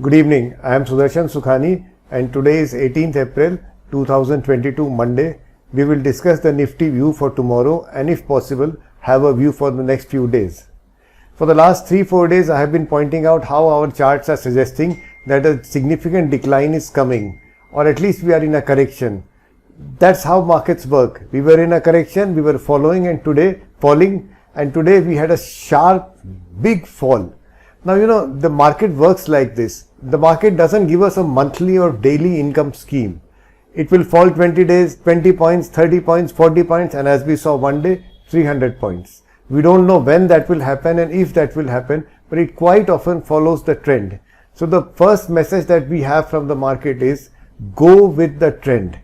Good evening. I am Sudarshan Sukhani and today is 18th April 2022 Monday. We will discuss the Nifty view for tomorrow and if possible have a view for the next few days. For the last 3-4 days I have been pointing out how our charts are suggesting that a significant decline is coming, or at least we are in a correction. That's how markets work. We were in a correction, we were falling and today we had a sharp big fall. Now the market works like this. The market doesn't give us a monthly or daily income scheme. It will fall 20 points, 30 points, 40 points, and as we saw one day, 300 points. We don't know when that will happen and if that will happen, but it quite often follows the trend. So the first message that we have from the market is go with the trend.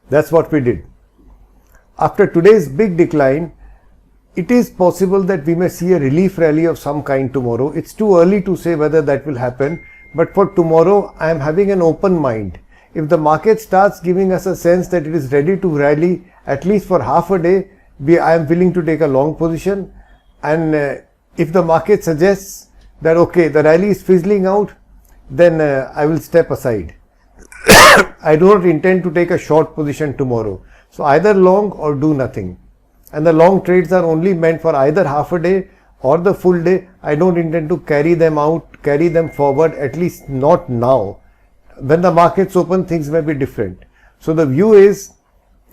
That's what we did. After today's big decline, it is possible that we may see a relief rally of some kind tomorrow. It's too early to say whether that will happen, but for tomorrow I am having an open mind. If the market starts giving us a sense that it is ready to rally at least for half a day, I am willing to take a long position, and if the market suggests that okay, the rally is fizzling out, then I will step aside. I do not intend to take a short position tomorrow. So either long or do nothing. And the long trades are only meant for either half a day or the full day. I don't intend to carry them out, carry them forward, at least not now. When the markets open, things may be different. So the view is,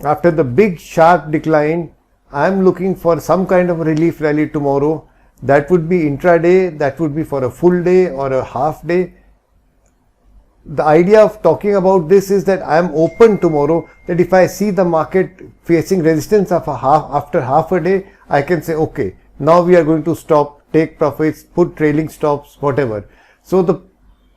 after the big sharp decline, I am looking for some kind of a relief rally tomorrow. That would be intraday, that would be for a full day or a half day. The idea of talking about this is that I am open tomorrow, that if I see the market facing resistance after half a day, I can say, okay, now we are going to stop, take profits, put trailing stops, whatever. So the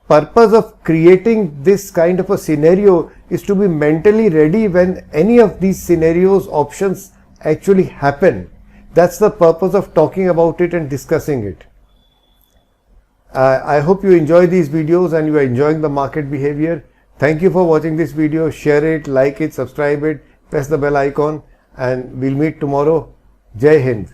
purpose of creating this kind of a scenario is to be mentally ready when any of these scenarios, options actually happen. That's the purpose of talking about it and discussing it. I hope you enjoy these videos and you are enjoying the market behavior. Thank you for watching this video. Share it, like it, subscribe it, press the bell icon, and we'll meet tomorrow. Jai Hind.